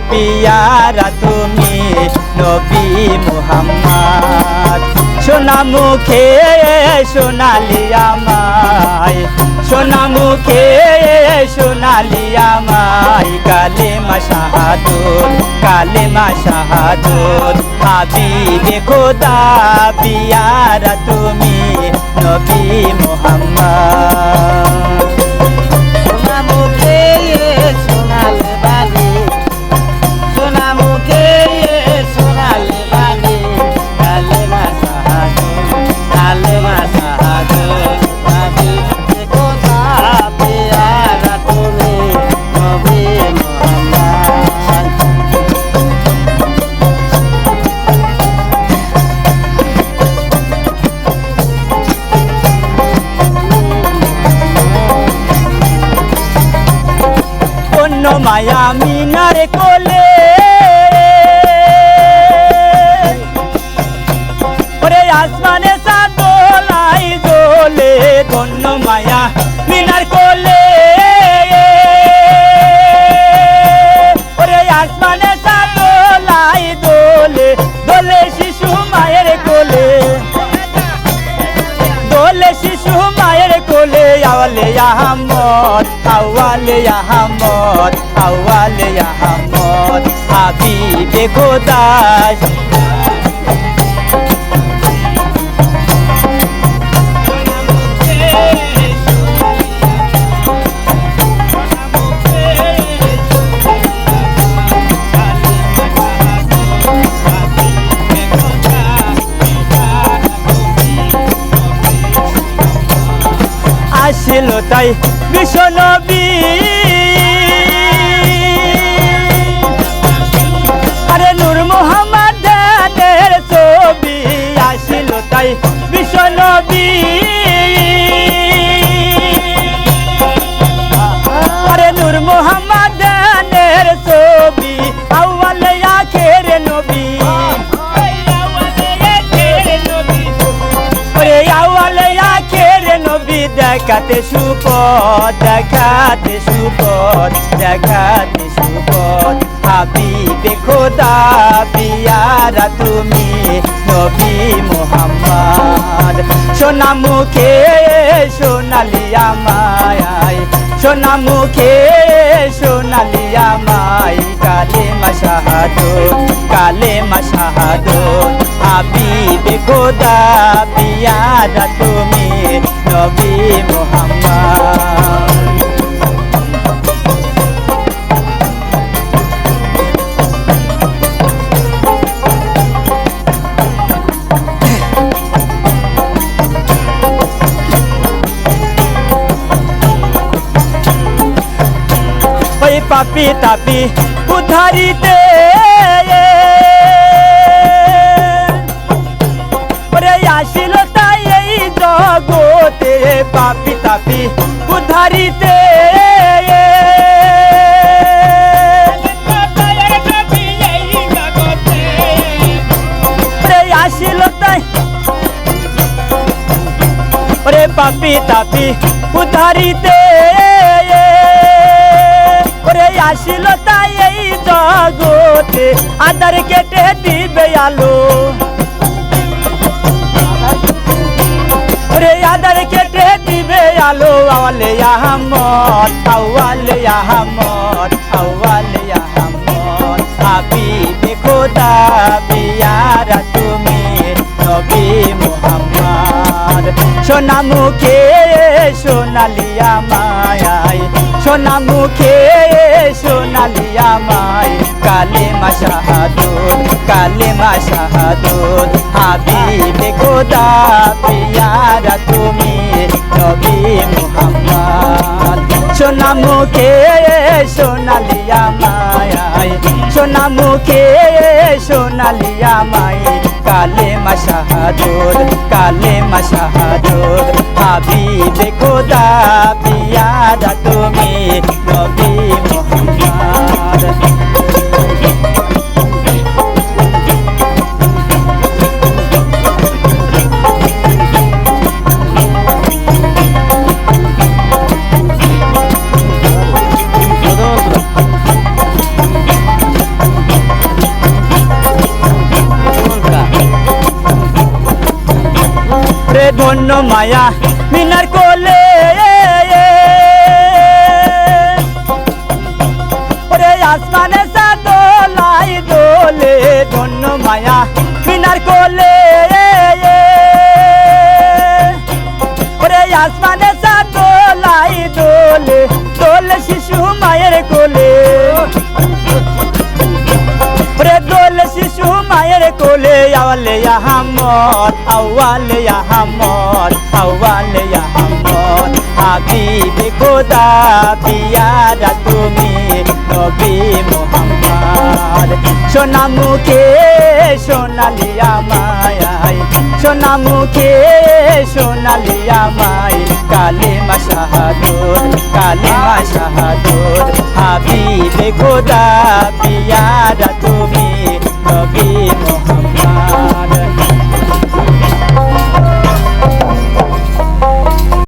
পিয়ারা তুমি নবী মুহাম্মদ। সোনা মুখে সোনালি আমায়, সোনা মুখে সোনালি আমায়, কালেমা শাহাদত কালেমা শাহাদত। হাবিবে খোদা পিয়ারা তুমি নবী মুহাম্মদ। সোনা মুখে সোনালি বাণী, সোনা মুখে সোনালি বাণী, কালেমা শাহাদত কালেমা শাহাদত। হাবিবে খোদা পিয়ারা তুমি নবী মুহাম্মদ। অন্য মায়া মিনার কোলে ওরে আসমানে সাদোলাই দোলে, ধন্য মায়া মিনার কোলে ওরে আসমানে সাদোলাই দোলে, দোলে শিশু মায়ের কোলে, দোলে শিশু মায়ের কোলে। আওয়ালে আহমদ আওয়ালে আহমদ আওয়ালে আহমদ, হাবিবে খোদা। আসিল তাই বিশ্ব নবী, আরে নূর মুহাম্মাদের ছবি। আসিল তাই বিশ্ব নবী, আরে নূর মুহাম্মাদের ছবি। আউয়ালে আখের নবী, ওরে আউয়ালে আখের নবী। দেখাতে সুপথ দেখাতে সুপথ দেখাতে সুপথ, হাবিবে খোদা পিয়ারা তুমি নবী মুহাম্মদ। সোনা মুখে সোনালি আমায়, সোনা মুখে সোনালি আমায়, কালেমা শাহাদত কালেমা শাহাদত। হাবিবে খোদা পিয়ারা তুমি নবী মুহাম্মদ। ওই পাপি তাপি উদ্ধারিতে ওরে আসিল তাই এই জগতে, পাপি তাপি উদ্ধারিতে ওরে আসিল তাই, ওরে পাপি তাপি উদ্ধারিতে ওরে আসিল তাই এই জগতে। আধার কেটে দিবে আলো, ওরে আধার কেটে দিবে আলো। আওয়ালে আহমদ আওয়ালে আহমদ আওয়ালে আহমদ, হাবিবে খোদা পিয়ারা তুমি নবী মুহাম্মদ। সোনা মুখে সোনালি আমায়, সোনা মুখে সোনালি আমায়, কালেমা শাহাদত কালেমা শাহাদত। হাবিবে খোদা পিয়ারা তুমি নবী মুহাম্মদ। সোনা মুখে সোনালি আমায়, সোনা মুখে সোনালি আমায়, কালেমা শাহাদত কালেমা শাহাদত। হাবিবে খোদা পিয়ারা তুমি নবী মুহাম্মদ। ধন্য মায়া মিনার কোলে ওরে আসমানে সাদোলাই দোলে ধন্য মায়া মিনার কোলে ওরে আসমানে সাদোলাই দোলে দোলে শিশু মায়ের কোলে ওরে দোলে শিশু মায়ের কোলে আওয়ালে আহমদ আওয়ালে আহমদ আওয়ালে আহমদ হাবিবে খোদা পিয়ারা তুমি নবী মুহাম্মদ সোনা মুখে সোনালি আমায় সোনা মুখে সোনালি আমায় কালেমা শাহাদত হাবিবে খোদা পিয়া